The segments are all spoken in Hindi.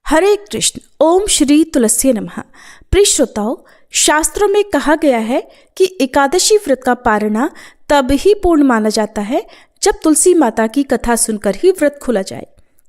हरे कृष्ण। ओम श्री तुलसी नमः। प्रिय श्रोताओं, शास्त्रों में कहा गया है कि एकादशी व्रत का पारणा तब ही पूर्ण माना जाता है जब तुलसी माता की कथा सुनकर ही व्रत खुला जाए,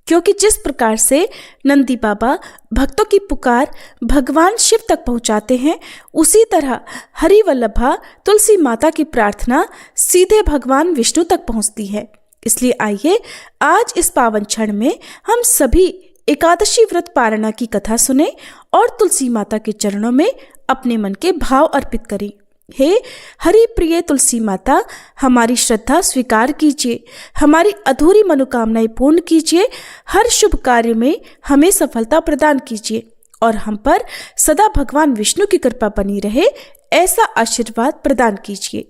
क्योंकि जिस प्रकार से नंदी बाबा भक्तों की पुकार भगवान शिव तक पहुंचाते हैं, उसी तरह हरिवल्लभा तुलसी माता की प्रार्थना सीधे भगवान विष्णु तक पहुंचती है। इसलिए आइए आज इस पावन क्षण में हम सभी एकादशी व्रत पारणा की कथा सुने और तुलसी माता के चरणों में अपने मन के भाव अर्पित करें। हे हरि प्रिय तुलसी माता, हमारी श्रद्धा स्वीकार कीजिए, हमारी अधूरी मनोकामनाएं पूर्ण कीजिए, हर शुभ कार्य में हमें सफलता प्रदान कीजिए और हम पर सदा भगवान विष्णु की कृपा बनी रहे, ऐसा आशीर्वाद प्रदान कीजिए।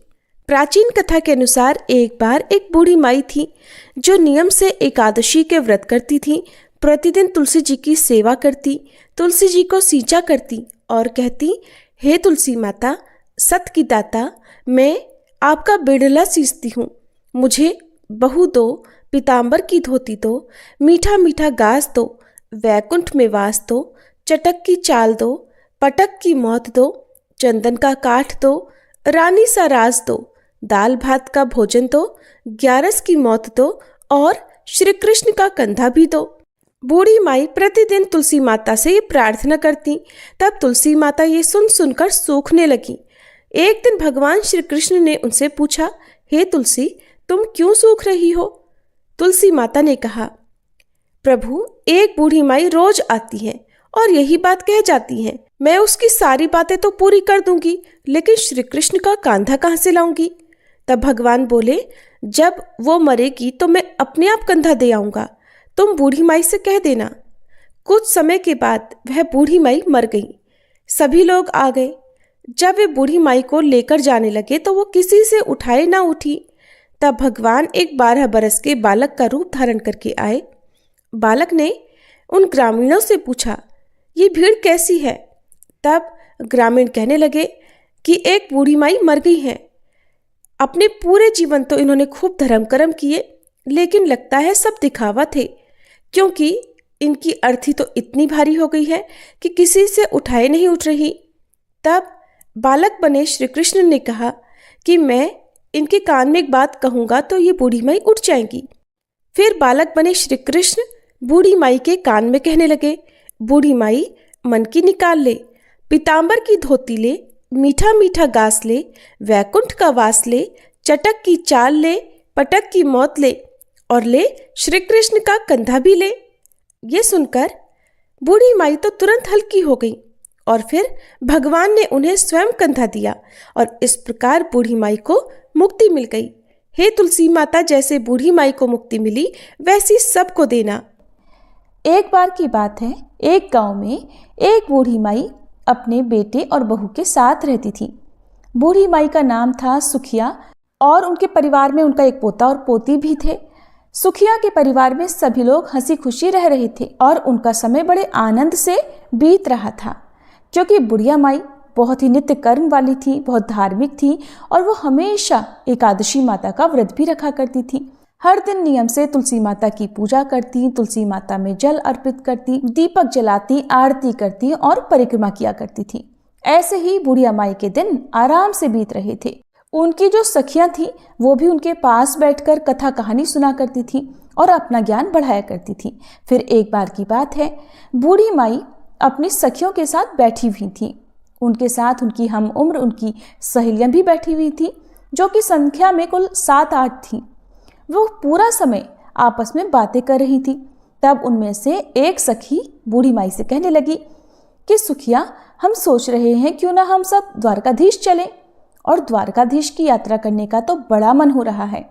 प्राचीन कथा के अनुसार एक बार एक बूढ़ी माई थी जो नियम से एकादशी के व्रत करती थी। प्रतिदिन तुलसी जी की सेवा करती, तुलसी जी को सींचा करती और कहती, हे तुलसी माता, सत की दाता, मैं आपका बिड़ला सींचती हूँ, मुझे बहू दो, पीताम्बर की धोती दो, मीठा मीठा घास दो, वैकुंठ में वास दो, चटक की चाल दो, पटक की मौत दो, चंदन का काठ दो, रानी सा राज दो, दाल भात का भोजन दो, ग्यारस की मौत दो और श्री कृष्ण का कंधा भी दो। बूढ़ी माई प्रतिदिन तुलसी माता से ये प्रार्थना करती। तब तुलसी माता ये सुन सुनकर सूखने लगी। एक दिन भगवान श्री कृष्ण ने उनसे पूछा, हे तुलसी, तुम क्यों सूख रही हो? तुलसी माता ने कहा, प्रभु, एक बूढ़ी माई रोज आती है और यही बात कह जाती है। मैं उसकी सारी बातें तो पूरी कर दूंगी, लेकिन श्री कृष्ण का कांधा कहाँ से लाऊंगी? तब भगवान बोले, जब वो मरेगी तो मैं अपने आप कंधा दे आऊंगा, तुम बूढ़ी माई से कह देना। कुछ समय के बाद वह बूढ़ी माई मर गई। सभी लोग आ गए। जब वे बूढ़ी माई को लेकर जाने लगे तो वो किसी से उठाए ना उठी। तब भगवान एक 12 बरस के बालक का रूप धारण करके आए। बालक ने उन ग्रामीणों से पूछा, ये भीड़ कैसी है? तब ग्रामीण कहने लगे कि एक बूढ़ी माई मर गई है। अपने पूरे जीवन तो इन्होंने खूब धर्म कर्म किए, लेकिन लगता है सब दिखावा थे, क्योंकि इनकी अर्थी तो इतनी भारी हो गई है कि किसी से उठाए नहीं उठ रही। तब बालक बने श्री कृष्ण ने कहा कि मैं इनके कान में एक बात कहूँगा तो ये बूढ़ी माई उठ जाएंगी। फिर बालक बने श्री कृष्ण बूढ़ी माई के कान में कहने लगे, बूढ़ी माई, मन की निकाल ले, पीताम्बर की धोती ले, मीठा मीठा घास ले, वैकुंठ का वास ले, चटक की चाल ले, पटक की मौत ले और ले श्री कृष्ण का कंधा भी ले। ये सुनकर बूढ़ी माई तो तुरंत हल्की हो गई और फिर भगवान ने उन्हें स्वयं कंधा दिया और इस प्रकार बूढ़ी माई को मुक्ति मिल गई। हे तुलसी माता, जैसे बूढ़ी माई को मुक्ति मिली वैसी सबको देना। एक बार की बात है, एक गांव में एक बूढ़ी माई अपने बेटे और बहू के साथ रहती थी। बूढ़ी माई का नाम था सुखिया और उनके परिवार में उनका एक पोता और पोती भी थे। सुखिया के परिवार में सभी लोग हंसी खुशी रह रहे थे और उनका समय बड़े आनंद से बीत रहा था, क्योंकि बुढ़िया माई बहुत ही नित्य कर्म वाली थी, बहुत धार्मिक थी और वो हमेशा एकादशी माता का व्रत भी रखा करती थी। हर दिन नियम से तुलसी माता की पूजा करती, तुलसी माता में जल अर्पित करती, दीपक जलाती, आरती करती और परिक्रमा किया करती थी। ऐसे ही बुढ़िया माई के दिन आराम से बीत रहे थे। उनकी जो सखियां थी वो भी उनके पास बैठकर कथा कहानी सुना करती थी और अपना ज्ञान बढ़ाया करती थी। फिर एक बार की बात है, बूढ़ी माई अपनी सखियों के साथ बैठी हुई थी। उनके साथ उनकी हम उम्र उनकी सहेलियां भी बैठी हुई थी, जो कि संख्या में कुल 7-8 थी। वो पूरा समय आपस में बातें कर रही थी। तब उनमें से एक सखी बूढ़ी माई से कहने लगी कि सुखिया, हम सोच रहे हैं क्यों ना हम सब द्वारकाधीश चलें, और द्वारकाधीश की यात्रा करने का तो बड़ा मन हो रहा है।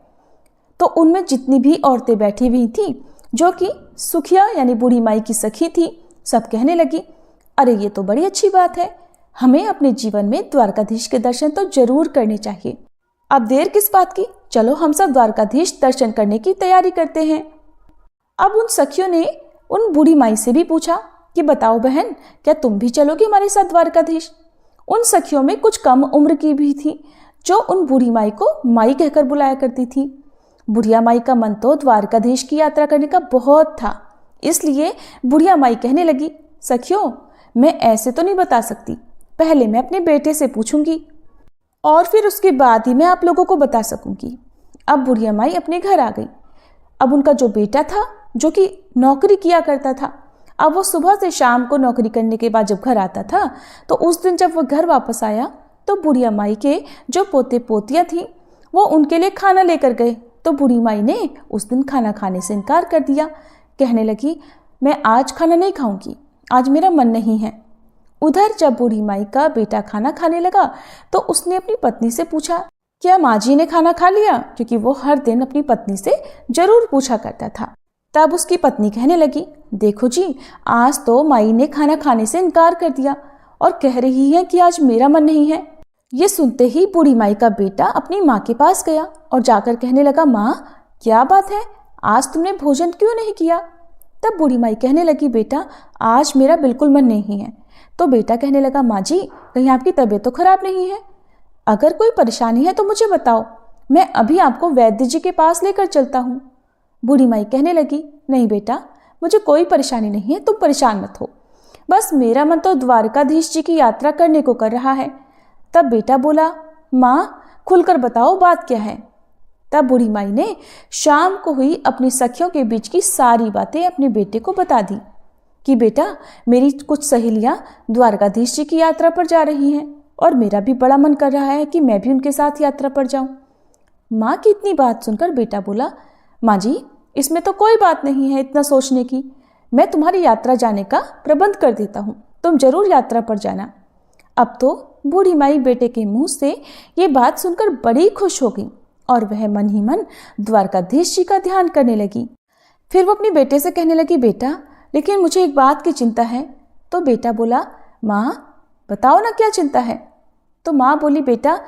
तो उनमें जितनी भी औरतें बैठी हुई थी, जो कि सुखिया यानी बूढ़ी माई की सखी थी, सब कहने लगी, अरे ये तो बड़ी अच्छी बात है, हमें अपने जीवन में द्वारकाधीश के दर्शन तो जरूर करने चाहिए। अब देर किस बात की, चलो हम सब द्वारकाधीश दर्शन करने की तैयारी करते हैं। अब उन सखियों ने उन बूढ़ी माई से भी पूछा कि बताओ बहन, क्या तुम भी चलोगी हमारे साथ द्वारकाधीश? उन सखियों में कुछ कम उम्र की भी थी, जो उन बूढ़ी माई को माई कहकर बुलाया करती थी। बुढ़िया माई का मन तो द्वारकाधीश की यात्रा करने का बहुत था, इसलिए बुढ़िया माई कहने लगी, सखियों मैं ऐसे तो नहीं बता सकती, पहले मैं अपने बेटे से पूछूंगी और फिर उसके बाद ही मैं आप लोगों को बता सकूंगी। अब बुढ़िया माई अपने घर आ गई। अब उनका जो बेटा था, जो कि नौकरी किया करता था, अब वो सुबह से शाम को नौकरी करने के बाद जब घर आता था, तो उस दिन जब वो घर वापस आया तो बुढ़िया माई के जो पोते पोतियाँ थीं वो उनके लिए खाना लेकर गए। तो बूढ़ी माई ने उस दिन खाना खाने से इनकार कर दिया। कहने लगी, मैं आज खाना नहीं खाऊंगी, आज मेरा मन नहीं है। उधर जब बूढ़ी माई का बेटा खाना खाने लगा तो उसने अपनी पत्नी से पूछा, क्या माँ जी ने खाना खा लिया? क्योंकि वो हर दिन अपनी पत्नी से जरूर पूछा करता था। तब उसकी पत्नी कहने लगी, देखो जी, आज तो माई ने खाना खाने से इनकार कर दिया और कह रही है कि आज मेरा मन नहीं है। ये सुनते ही बूढ़ी माई का बेटा अपनी माँ के पास गया और जाकर कहने लगा, माँ क्या बात है, आज तुमने भोजन क्यों नहीं किया? तब बूढ़ी माई कहने लगी, बेटा आज मेरा बिल्कुल मन नहीं है। तो बेटा कहने लगा, माँ जी कहीं आपकी तबीयत तो खराब नहीं है? अगर कोई परेशानी है तो मुझे बताओ, मैं अभी आपको वैद्य जी के पास लेकर चलता हूँ। बूढ़ी माई कहने लगी, नहीं बेटा, मुझे कोई परेशानी नहीं है, तुम परेशान मत हो, बस मेरा मन तो द्वारकाधीश जी की यात्रा करने को कर रहा है। तब बेटा बोला, माँ खुलकर बताओ बात क्या है? तब बूढ़ी माई ने शाम को हुई अपनी सखियों के बीच की सारी बातें अपने बेटे को बता दी कि बेटा मेरी कुछ सहेलियां द्वारकाधीश जी की यात्रा पर जा रही हैं और मेरा भी बड़ा मन कर रहा है कि मैं भी उनके साथ यात्रा पर जाऊं। माँ की इतनी बात सुनकर बेटा बोला, माँ जी इसमें तो कोई बात नहीं है इतना सोचने की, मैं तुम्हारी यात्रा जाने का प्रबंध कर देता हूँ, तुम जरूर यात्रा पर जाना। अब तो बूढ़ी माई बेटे के मुंह से ये बात सुनकर बड़ी खुश हो गई और वह मन ही मन द्वारकाधीश जी का ध्यान करने लगी। फिर वो अपने बेटे से कहने लगी, बेटा लेकिन मुझे एक बात की चिंता है। तो बेटा बोला, माँ बताओ ना क्या चिंता है? तो माँ बोली, बेटा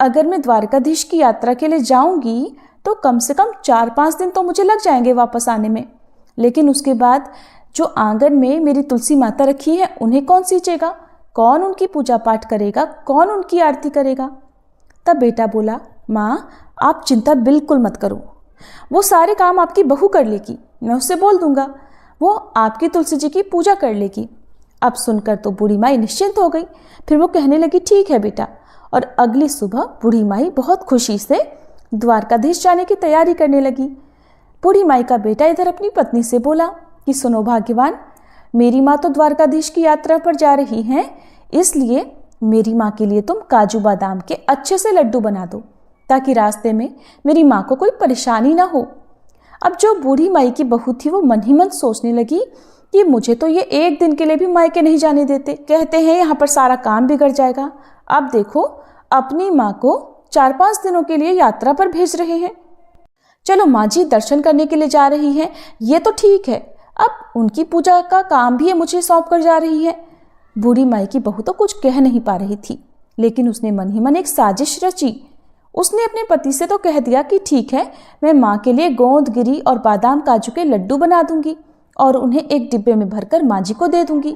अगर मैं द्वारकाधीश की यात्रा के लिए जाऊंगी तो कम से कम 4-5 दिन तो मुझे लग जाएंगे वापस आने में, लेकिन उसके बाद जो आंगन में मेरी तुलसी माता रखी है उन्हें कौन सींचेगा, कौन उनकी पूजा पाठ करेगा, कौन उनकी आरती करेगा? तब बेटा बोला, माँ आप चिंता बिल्कुल मत करो, वो सारे काम आपकी बहू कर लेगी, मैं उससे बोल दूंगा, वो आपकी तुलसी जी की पूजा कर लेगी। अब सुनकर तो बूढ़ी माई निश्चिंत हो गई। फिर वो कहने लगी, ठीक है बेटा। और अगली सुबह बूढ़ी माई बहुत खुशी से द्वारकाधीश जाने की तैयारी करने लगी। बूढ़ी माई का बेटा इधर अपनी पत्नी से बोला कि सुनो भाग्यवान, मेरी माँ तो द्वारकाधीश की यात्रा पर जा रही हैं, इसलिए मेरी माँ के लिए तुम काजू बादाम के अच्छे से लड्डू बना दो ताकि रास्ते में मेरी माँ को कोई परेशानी ना हो। अब जो बूढ़ी माई की बहू थी वो मन ही मन सोचने लगी कि मुझे तो ये एक दिन के लिए भी मायके नहीं जाने देते, कहते हैं यहाँ पर सारा काम बिगड़ जाएगा। अब देखो अपनी माँ को 4-5 दिनों के लिए यात्रा पर भेज रहे हैं। चलो माँ जी दर्शन करने के लिए जा रही हैं, ये तो ठीक है, अब उनकी पूजा का काम भी ये मुझे सौंप कर जा रही है। बूढ़ी माई की बहू तो कुछ कह नहीं पा रही थी, लेकिन उसने मन ही मन एक साजिश रची। उसने अपने पति से तो कह दिया कि ठीक है, मैं माँ के लिए गोंद गिरी और बादाम काजू के लड्डू बना दूंगी और उन्हें एक डिब्बे में भरकर माँ जी को दे दूंगी।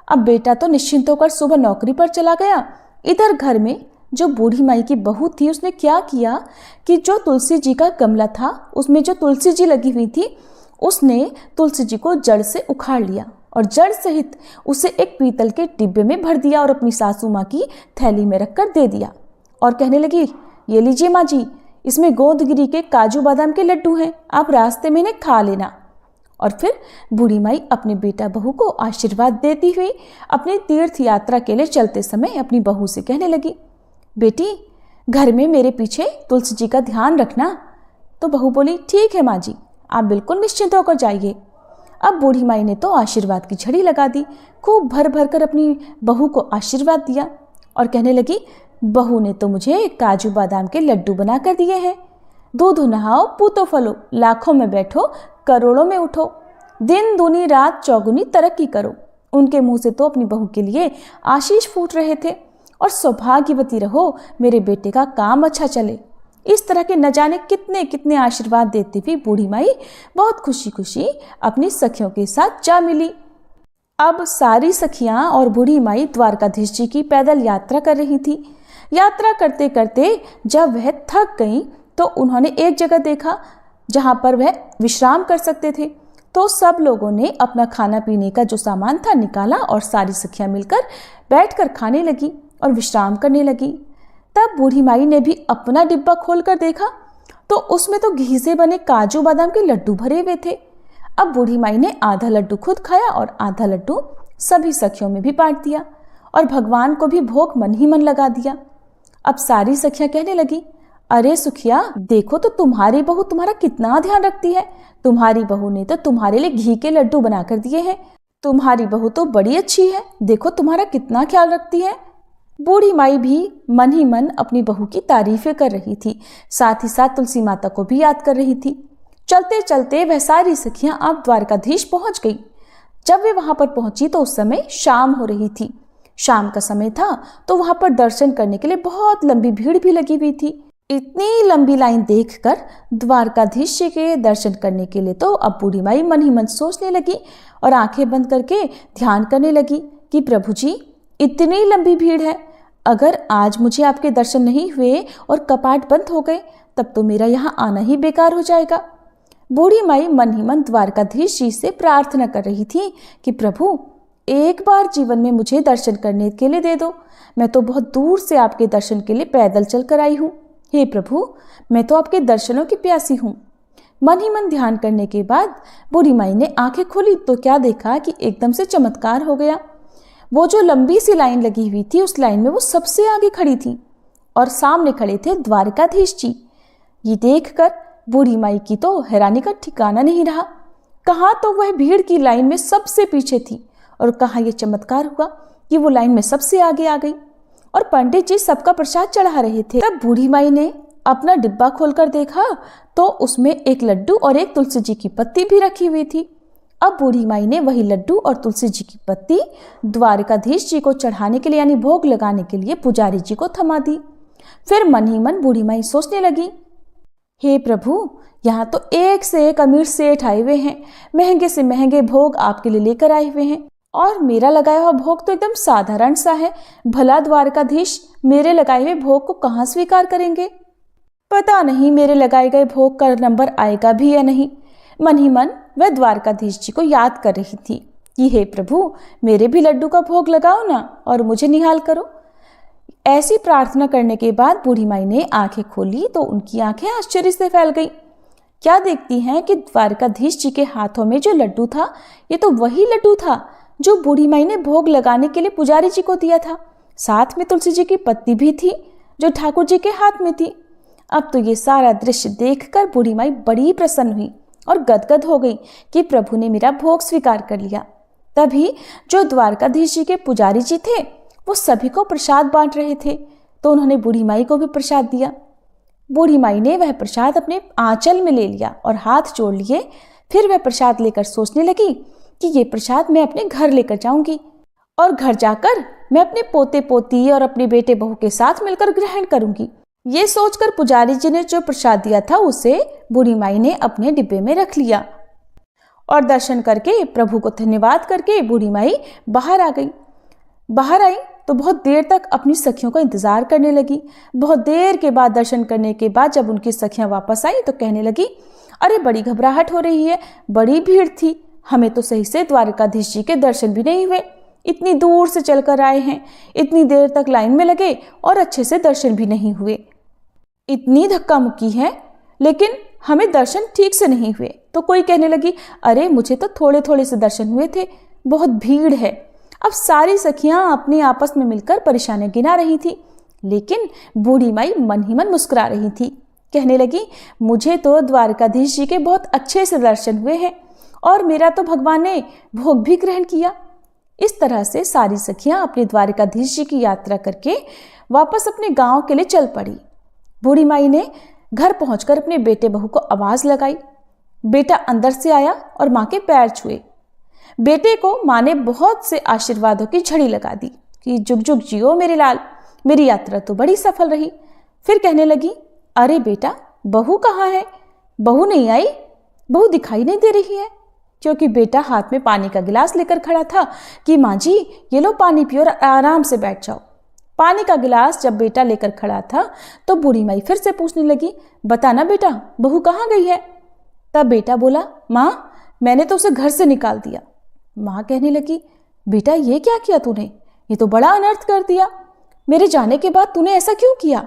अब बेटा तो निश्चिंत होकर सुबह नौकरी पर चला गया। इधर घर में जो बूढ़ी माई की बहू थी उसने क्या किया कि जो तुलसी जी का गमला था उसमें जो तुलसी जी लगी हुई थी उसने तुलसी जी को जड़ से उखाड़ लिया और जड़ सहित उसे एक पीतल के डिब्बे में भर दिया और अपनी सासू माँ की थैली में रखकर दे दिया और कहने लगी, ये लीजिए माँ जी, इसमें गोंदगिरी के काजू बादाम के लड्डू हैं, आप रास्ते में इन्हें खा लेना। और फिर बूढ़ी माई अपने बेटा बहू को आशीर्वाद देती हुई अपनी तीर्थ यात्रा के लिए चलते समय अपनी बहू से कहने लगी, बेटी घर में मेरे पीछे तुलसी जी का ध्यान रखना। तो बहू बोली, ठीक है माँ जी, आप बिल्कुल निश्चिंत होकर जाइए। अब बूढ़ी माई ने तो आशीर्वाद की झड़ी लगा दी, खूब भर भर कर अपनी बहू को आशीर्वाद दिया और कहने लगी, बहू ने तो मुझे काजू बादाम के लड्डू बना कर दिए हैं। दूध नहाओ पूतो फलो, लाखों में बैठो करोड़ों में उठो, दिन दूनी रात चौगुनी तरक्की करो। उनके मुंह से तो अपनी बहू के लिए आशीष फूट रहे थे और सौभाग्यवती रहो, मेरे बेटे का काम अच्छा चले। इस तरह के न जाने कितने कितने आशीर्वाद देती हुई बूढ़ी माई बहुत खुशी खुशी अपनी सखियों के साथ जा मिली। अब सारी सखियां और बूढ़ी माई द्वारकाधीश जी की पैदल यात्रा कर रही थी। यात्रा करते करते जब वह थक गईं तो उन्होंने एक जगह देखा जहां पर वह विश्राम कर सकते थे। तो सब लोगों ने अपना खाना पीने का जो सामान था निकाला और सारी सखियां मिलकर बैठकर खाने लगी और विश्राम करने लगी। तब बूढ़ी माई ने भी अपना डिब्बा खोलकर देखा तो उसमें तो घी से बने काजू बादाम के लड्डू भरे हुए थे। अब बूढ़ी माई ने आधा लड्डू खुद खाया और आधा लड्डू सभी सखियों में भी बांट दिया और भगवान को भी भोग मन ही मन लगा दिया। अब सारी सखियां कहने लगी, अरे सुखिया, देखो तो तुम्हारी बहू तुम्हारा कितना ध्यान रखती है। तुम्हारी बहू ने तो तुम्हारे लिए घी के लड्डू बनाकर दिए हैं। तुम्हारी बहू तो बड़ी अच्छी है, देखो तुम्हारा कितना ख्याल रखती है। बूढ़ी माई भी मन ही मन अपनी बहू की तारीफें कर रही थी, साथ ही साथ तुलसी माता को भी याद कर रही थी। चलते चलते वह सारी सखियां अब द्वारकाधीश पहुंच गई। जब वे वहां पर पहुंची तो उस समय शाम हो रही थी। शाम का समय था तो वहां पर दर्शन करने के लिए बहुत लंबी भीड़ भी लगी हुई थी। इतनी लंबी लाइन देखकर द्वारकाधीश जी के दर्शन करने के लिए तो अब बूढ़ी माई मन ही मन सोचने लगी और आंखें बंद करके ध्यान करने लगी कि प्रभु जी, इतनी लंबी भीड़ है, अगर आज मुझे आपके दर्शन नहीं हुए और कपाट बंद हो गए तब तो मेरा यहाँ आना ही बेकार हो जाएगा। बूढ़ी माई मन ही मन द्वारकाधीश जी से प्रार्थना कर रही थी कि प्रभु, एक बार जीवन में मुझे दर्शन करने के लिए दे दो। मैं तो बहुत दूर से आपके दर्शन के लिए पैदल चल कर आई हूँ। हे प्रभु, मैं तो आपके दर्शनों की प्यासी हूँ। मन ही मन ध्यान करने के बाद बूढ़ी माई ने आंखें खोली तो क्या देखा कि एकदम से चमत्कार हो गया। वो जो लंबी सी लाइन लगी हुई थी उस लाइन में वो सबसे आगे खड़ी थी और सामने खड़े थे द्वारकाधीश जी। ये देखकर बूढ़ी माई की तो हैरानी का ठिकाना नहीं रहा। कहाँ तो वह भीड़ की लाइन में सबसे पीछे थी और कहाँ ये चमत्कार हुआ कि वो लाइन में सबसे आगे आ गई और पंडित जी सबका प्रसाद चढ़ा रहे थे। तब बूढ़ी माई ने अपना डिब्बा खोलकर देखा तो उसमें एक लड्डू और एक तुलसी जी की पत्ती भी रखी हुई थी। अब बूढ़ी माई ने वही लड्डू और तुलसी जी की पत्ती द्वारकाधीश जी को चढ़ाने के लिए यानी भोग लगाने के लिए पुजारी जी को थमा दी। फिर मन ही मन बूढ़ी माई सोचने लगी, हे प्रभु, यहाँ तो एक से एक अमीर सेठ आए हुए हैं, महंगे से महंगे भोग आपके लिए लेकर आए हुए हैं और मेरा लगाया हुआ भोग तो एकदम साधारण सा है। भला द्वारकाधीश मेरे लगाए हुए भोग को कहाँ स्वीकार करेंगे? पता नहीं मेरे लगाए गए भोग का नंबर आएगा भी या नहीं। मन ही मन वह द्वारकाधीश जी को याद कर रही थी कि हे प्रभु, मेरे भी लड्डू का भोग लगाओ ना और मुझे निहाल करो। ऐसी प्रार्थना करने के बाद बूढ़ी माई ने आंखें खोली तो उनकी आंखें आश्चर्य से फैल गई। क्या देखती हैं कि द्वारकाधीश जी के हाथों में जो लड्डू था ये तो वही लड्डू था जो बूढ़ी माई ने भोग लगाने के लिए पुजारी जी को दिया था। साथ में तुलसी जी की पत्ती भी थी जो ठाकुर जी के हाथ में थी। अब तो ये सारा दृश्य देखकर बूढ़ी माई बड़ी प्रसन्न हुई और गदगद हो गई कि प्रभु ने मेरा भोग स्वीकार कर लिया। तभी जो द्वारकाधीश जी के पुजारी जी थे वो सभी को प्रसाद बांट रहे थे तो उन्होंने बूढ़ी माई को भी प्रसाद दिया। बूढ़ी माई ने वह प्रसाद अपने आंचल में ले लिया और हाथ जोड़ लिए। फिर वह प्रसाद लेकर सोचने लगी कि ये प्रसाद मैं अपने घर लेकर जाऊंगी और घर जाकर मैं अपने पोते पोती और अपने बेटे बहू के साथ मिलकर ग्रहण करूंगी। ये सोचकर पुजारी जी ने जो प्रसाद दिया था उसे बूढ़ी माई ने अपने डिब्बे में रख लिया और दर्शन करके प्रभु को धन्यवाद करके बूढ़ी माई बाहर आ गई। बाहर आई तो बहुत देर तक अपनी सखियों का इंतजार करने लगी। बहुत देर के बाद दर्शन करने के बाद जब उनकी सखियां वापस आई तो कहने लगी, अरे बड़ी घबराहट हो रही है, बड़ी भीड़ थी, हमें तो सही से द्वारकाधीश जी के दर्शन भी नहीं हुए। इतनी दूर से चलकर आए हैं, इतनी देर तक लाइन में लगे और अच्छे से दर्शन भी नहीं हुए। इतनी धक्का मुक्की है लेकिन हमें दर्शन ठीक से नहीं हुए। तो कोई कहने लगी, अरे मुझे तो थोड़े थोड़े से दर्शन हुए थे, बहुत भीड़ है। अब सारी सखियां अपने आपस में मिलकर परेशानियां गिना रही थी लेकिन बूढ़ी माई मन ही मन मुस्कुरा रही थी। कहने लगी, मुझे तो द्वारकाधीश जी के बहुत अच्छे से दर्शन हुए हैं और मेरा तो भगवान ने भोग भी ग्रहण किया। इस तरह से सारी सखियां अपने द्वारकाधीश जी की यात्रा करके वापस अपने गांव के लिए चल पड़ी। बूढ़ी माई ने घर पहुंचकर अपने बेटे बहू को आवाज लगाई। बेटा अंदर से आया और माँ के पैर छुए। बेटे को माँ ने बहुत से आशीर्वादों की झड़ी लगा दी कि जुग जुग जियो मेरे लाल, मेरी यात्रा तो बड़ी सफल रही। फिर कहने लगी, अरे बेटा, बहू कहाँ है? बहू नहीं आई, बहू दिखाई नहीं दे रही है। क्योंकि बेटा हाथ में पानी का गिलास लेकर खड़ा था कि माँ जी ये लो पानी पियो और आराम से बैठ जाओ। पानी का गिलास जब बेटा लेकर खड़ा था तो बूढ़ी माई फिर से पूछने लगी, बताना बेटा, बहू कहाँ गई है? तब बेटा बोला, माँ मैंने तो उसे घर से निकाल दिया। माँ कहने लगी, बेटा ये क्या किया तूने, ये तो बड़ा अनर्थ कर दिया। मेरे जाने के बाद तूने ऐसा क्यों किया?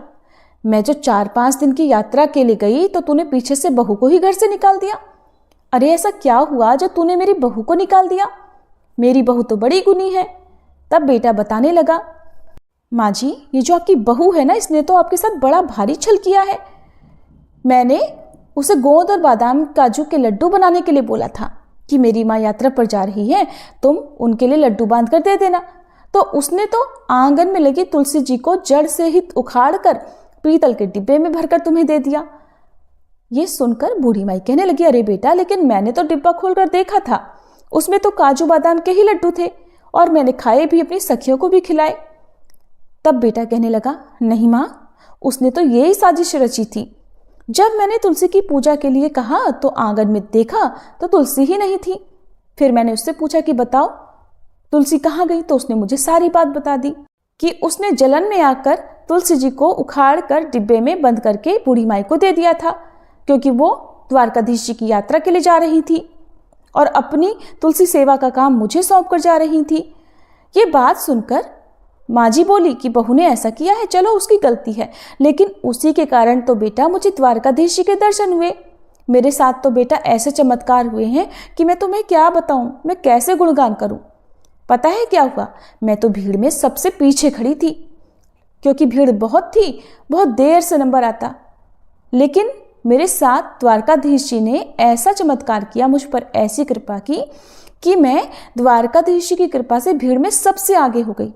मैं जो 4-5 दिन की यात्रा के लिए गई तो तूने पीछे से बहू को ही घर से निकाल दिया। अरे ऐसा क्या हुआ जो तूने मेरी बहू को निकाल दिया? मेरी बहू तो बड़ी गुनी है। तब बेटा बताने लगा, माँ जी ये जो आपकी बहू है ना, इसने तो आपके साथ बड़ा भारी छल किया है। मैंने उसे गोंद और बादाम काजू के लड्डू बनाने के लिए बोला था कि मेरी माँ यात्रा पर जा रही है, तुम उनके लिए लड्डू बांध कर दे देना। तो उसने तो आंगन में लगी तुलसी जी को जड़ से ही उखाड़ कर पीतल के डिब्बे में भरकर तुम्हें दे दिया। ये सुनकर बूढ़ी माई कहने लगी, अरे बेटा लेकिन मैंने तो डिब्बा खोलकर देखा था, उसमें तो काजू बादाम के ही लड्डू थे और मैंने खाए भी, अपनी सखियों को भी खिलाए। तब बेटा कहने लगा, नहीं माँ, उसने तो यही साजिश रची थी। जब मैंने तुलसी की पूजा के लिए कहा तो आंगन में देखा तो तुलसी ही नहीं थी। फिर मैंने उससे पूछा कि बताओ तुलसी कहाँ गई, तो उसने मुझे सारी बात बता दी कि उसने जलन में आकर तुलसी जी को उखाड़ कर डिब्बे में बंद करके बूढ़ी माई को दे दिया था, क्योंकि वो द्वारकाधीश जी की यात्रा के लिए जा रही थी और अपनी तुलसी सेवा का काम मुझे सौंप कर जा रही थी। ये बात सुनकर माँ जी बोली कि बहू ने ऐसा किया है, चलो उसकी गलती है, लेकिन उसी के कारण तो बेटा मुझे द्वारकाधीश जी के दर्शन हुए। मेरे साथ तो बेटा ऐसे चमत्कार हुए हैं कि मैं तुम्हें क्या बताऊं, मैं कैसे गुणगान करूं। पता है क्या हुआ, मैं तो भीड़ में सबसे पीछे खड़ी थी, क्योंकि भीड़ बहुत थी, बहुत देर से नंबर आता। लेकिन मेरे साथ द्वारकाधीश जी ने ऐसा चमत्कार किया, मुझ पर ऐसी कृपा की कि मैं द्वारकाधीश जी की कृपा से भीड़ में सबसे आगे हो गई।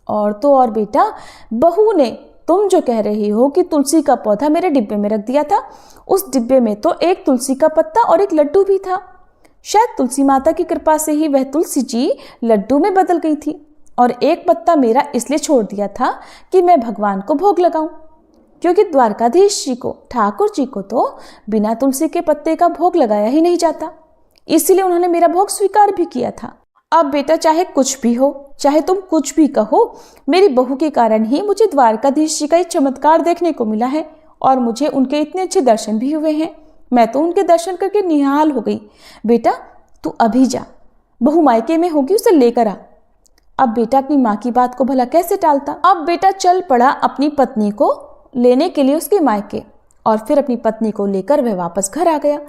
और तो और बेटा, बहू ने तुम जो कह रही हो कि तुलसी का पौधा मेरे डिब्बे में रख दिया था, उस डिब्बे में तो एक तुलसी का पत्ता और एक लड्डू भी था। शायद तुलसी माता की कृपा से ही वह तुलसी जी लड्डू में बदल गई थी और एक पत्ता मेरा इसलिए छोड़ दिया था कि मैं भगवान को भोग लगाऊं, क्योंकि द्वारकाधीश जी को, ठाकुर जी को तो बिना तुलसी के पत्ते का भोग लगाया ही नहीं जाता, इसीलिए उन्होंने मेरा भोग स्वीकार भी किया था। अब बेटा चाहे कुछ भी हो, चाहे तुम कुछ भी कहो, मेरी बहू के कारण ही मुझे द्वारकाधीश जी का एक चमत्कार देखने को मिला है और मुझे उनके इतने अच्छे दर्शन भी हुए हैं। मैं तो उनके दर्शन करके निहाल हो गई। बेटा तू अभी जा, बहू मायके में होगी, उसे लेकर आ। अब बेटा अपनी माँ की बात को भला कैसे टालता। अब बेटा चल पड़ा अपनी पत्नी को लेने के लिए उसके मायके, और फिर अपनी पत्नी को लेकर वह वापस घर आ गया।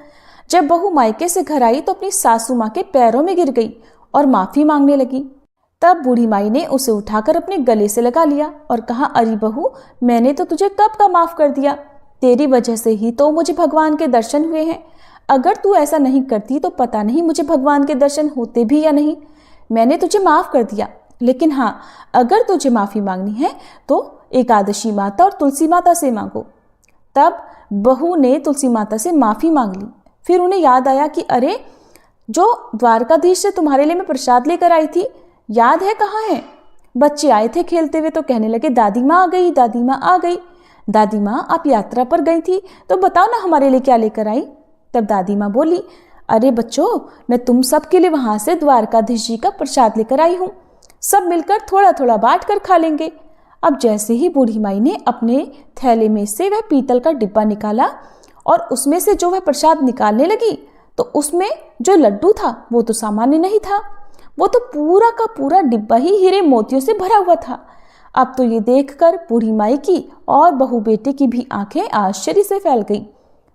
जब बहू मायके से घर आई तो अपनी सासू माँ के पैरों में गिर गई और माफी मांगने लगी। तब बूढ़ी माई ने उसे उठाकर अपने गले से लगा लिया और कहा, अरे बहू, मैंने तो तुझे कब का माफ कर दिया, तेरी वजह से ही तो मुझे भगवान के दर्शन हुए हैं। अगर तू ऐसा नहीं करती तो पता नहीं मुझे भगवान के दर्शन होते भी या नहीं। मैंने तुझे माफ कर दिया, लेकिन हाँ, अगर तुझे माफी मांगनी है तो एकादशी माता और तुलसी माता से मांगो। तब बहू ने तुलसी माता से माफी मांग ली। फिर उन्हें याद आया कि अरे, जो द्वारकाधीश से तुम्हारे लिए मैं प्रसाद लेकर आई थी, याद है कहाँ है? बच्चे आए थे खेलते हुए तो कहने लगे, दादी माँ आ गई, दादी माँ आ गई। दादी माँ, आप यात्रा पर गई थी तो बताओ ना हमारे लिए क्या लेकर आई। तब दादी माँ बोली, अरे बच्चों, मैं तुम सब के लिए वहां से द्वारकाधीश जी का प्रसाद लेकर आई हूँ, सब मिलकर थोड़ा थोड़ा बांट कर खा लेंगे। अब जैसे ही बूढ़ी माई ने अपने थैले में से वह पीतल का डिब्बा निकाला और उसमें से जो वह प्रसाद निकालने लगी तो उसमें जो लड्डू था वो तो सामान्य नहीं था, वो तो पूरा का पूरा डिब्बा ही हीरे मोतियों से भरा हुआ था। अब तो ये देखकर बूढ़ी माई की और बहू बेटे की भी आंखें आश्चर्य से फैल गई।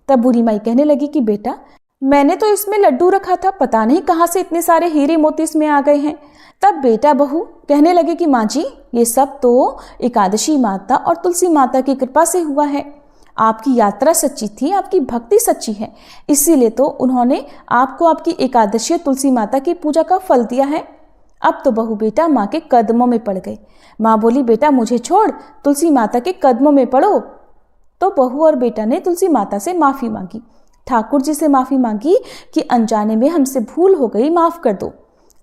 तब बूढ़ी माई कहने लगी कि बेटा, मैंने तो इसमें लड्डू रखा था, पता नहीं कहाँ से इतने सारे हीरे मोती इसमें आ गए हैं। तब बेटा बहू कहने लगे कि माँ जी, ये सब तो एकादशी माता और तुलसी माता की कृपा से हुआ है। आपकी यात्रा सच्ची थी, आपकी भक्ति सच्ची है, इसीलिए तो उन्होंने आपको आपकी एकादशी तुलसी माता की पूजा का फल दिया है। अब तो बहू बेटा माँ के कदमों में पड़ गए। माँ बोली, बेटा मुझे छोड़, तुलसी माता के कदमों में पड़ो। तो बहू और बेटा ने तुलसी माता से माफ़ी मांगी, ठाकुर जी से माफ़ी मांगी कि अनजाने में हमसे भूल हो गई, माफ़ कर दो।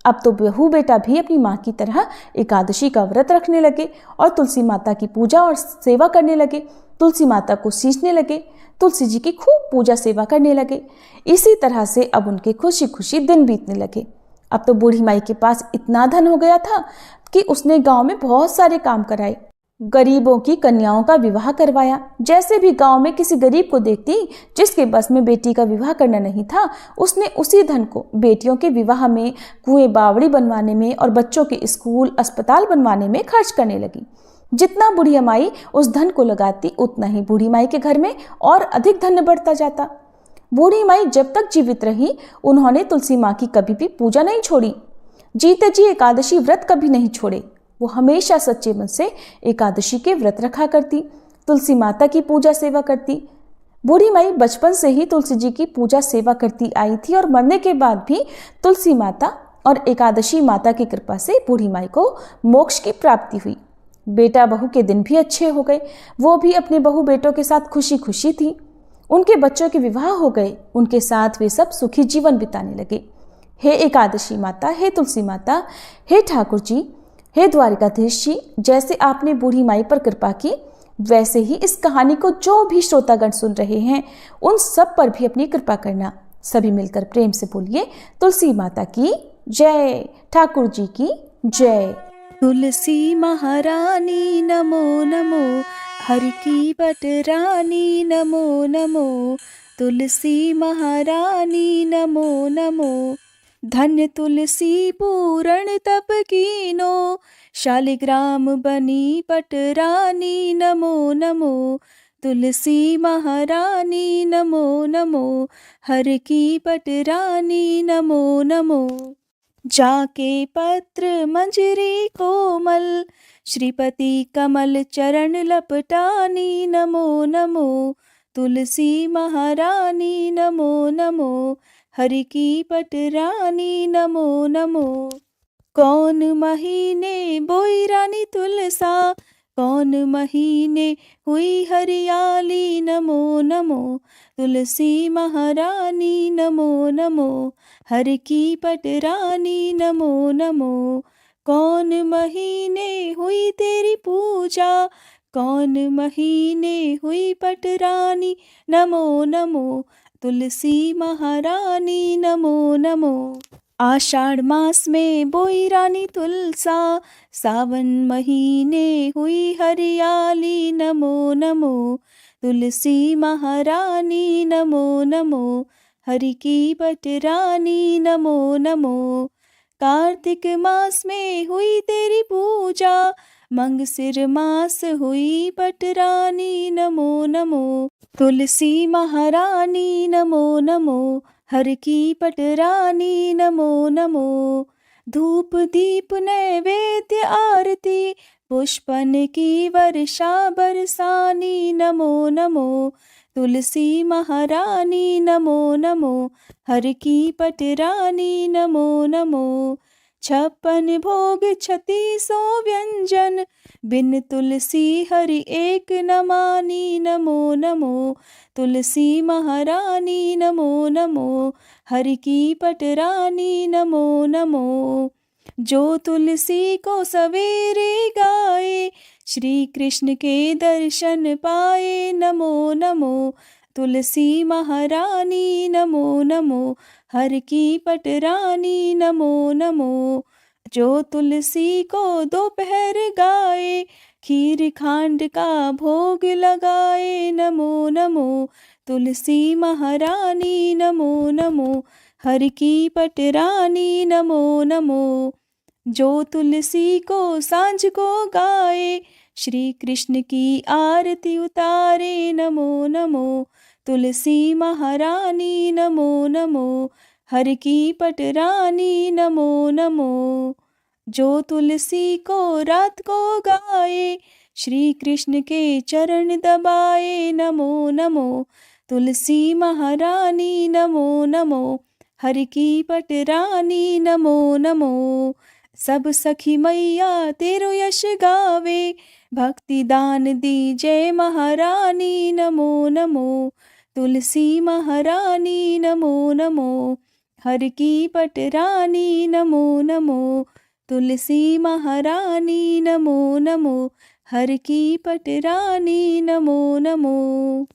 अब तो बहू बेटा भी अपनी माँ की तरह एकादशी का व्रत रखने लगे और तुलसी माता की पूजा और सेवा करने लगे, तुलसी माता को सींचने लगे, तुलसी जी की खूब पूजा सेवा करने लगे। इसी तरह से अब उनके खुशी खुशी दिन बीतने लगे। अब तो बूढ़ी माई के पास इतना धन हो गया था कि उसने गांव में बहुत सारे काम कराए। गरीबों की कन्याओं का विवाह करवाया। जैसे भी गांव में किसी गरीब को देखती जिसके बस में बेटी का विवाह करना नहीं था, उसने उसी धन को बेटियों के विवाह में, कुएं बावड़ी बनवाने में और बच्चों के स्कूल अस्पताल बनवाने में खर्च करने लगी। जितना बूढ़ी माई उस धन को लगाती, उतना ही बूढ़ी माई के घर में और अधिक धन बढ़ता जाता। बूढ़ी माई जब तक जीवित रही, उन्होंने तुलसी माँ की कभी भी पूजा नहीं छोड़ी। जीते जी एकादशी व्रत कभी नहीं छोड़े। वो हमेशा सच्चे मन से एकादशी के व्रत रखा करती, तुलसी माता की पूजा सेवा करती। बूढ़ी माई बचपन से ही तुलसी जी की पूजा सेवा करती आई थी और मरने के बाद भी तुलसी माता और एकादशी माता की कृपा से बूढ़ी माई को मोक्ष की प्राप्ति हुई। बेटा बहू के दिन भी अच्छे हो गए। वो भी अपने बहू बेटों के साथ खुशी खुशी थी। उनके बच्चों के विवाह हो गए। उनके साथ वे सब सुखी जीवन बिताने लगे। हे एकादशी माता, हे तुलसी माता, हे ठाकुर जी, हे द्वारिकाधीश जी, जैसे आपने बूढ़ी माई पर कृपा की, वैसे ही इस कहानी को जो भी श्रोतागण सुन रहे हैं उन सब पर भी अपनी कृपा करना। सभी मिलकर प्रेम से बोलिए, तुलसी माता की जय, ठाकुर जी की जय। तुलसी महारानी नमो नमो, हर की बटरानी नमो नमो, तुलसी महारानी नमो नमो। धन्य तुलसी पूरण तप कीनो, शालिग्राम बनी पटरानी नमो नमो, तुलसी महारानी नमो नमो, हर की पटरानी नमो नमो। जाके पत्र मंजरी कोमल, श्रीपति कमल चरण लपटानी नमो नमो, तुलसी महारानी नमो नमो, हरि की पटरानी नमो नमो। कौन महीने बोई रानी तुलसा, कौन महीने हुई हरियाली नमो नमो, तुलसी महारानी नमो नमो, हर की पटरानी नमो नमो। कौन महीने हुई तेरी पूजा, कौन महीने हुई पटरानी नमो नमो, तुलसी महारानी नमो नमो। आषाढ़ मास में बोई रानी तुलसा, सावन महीने हुई हरियाली नमो नमो, तुलसी महारानी नमो नमो, हरि की पटरानी नमो नमो। कार्तिक मास में हुई तेरी पूजा, मंगसिर मास हुई पटरानी नमो नमो, तुलसी महारानी नमो नमो, हर की पटरानी नमो नमो। धूप दीप नैवेद्य आरती, पुष्पन की वर्षा बरसानी नमो नमो, तुलसी महारानी नमो नमो, हर की पटरानी नमो नमो। 56 भोग 36 व्यंजन, बिन तुलसी हरि एक न मानी नमो नमो, तुलसी महारानी नमो नमो, हरि की पटरानी नमो नमो। जो तुलसी को सवेरे गाए, श्री कृष्ण के दर्शन पाए नमो नमो, तुलसी महारानी नमो नमो, हर की पटरानी नमो नमो। जो तुलसी को दोपहर गाए, खीर खांड का भोग लगाए नमो नमो, तुलसी महारानी नमो नमो, हर की पटरानी नमो नमो। जो तुलसी को सांझ को गाए, श्री कृष्ण की आरती उतारे नमो नमो, तुलसी महारानी नमो नमो, हर की पटरानी नमो नमो। जो तुलसी को रात को गाए, श्री कृष्ण के चरण दबाए नमो नमो, तुलसी महारानी नमो नमो, हर की पटरानी नमो नमो। सब सखी मैया तेरो यश गावे, भक्ति दान दी जय महारानी नमो नमो, तुलसी महारानी नमो नमो, हर की पटरानी नमो नमो, तुलसी महारानी नमो नमो, हर की पटरानी नमो नमो।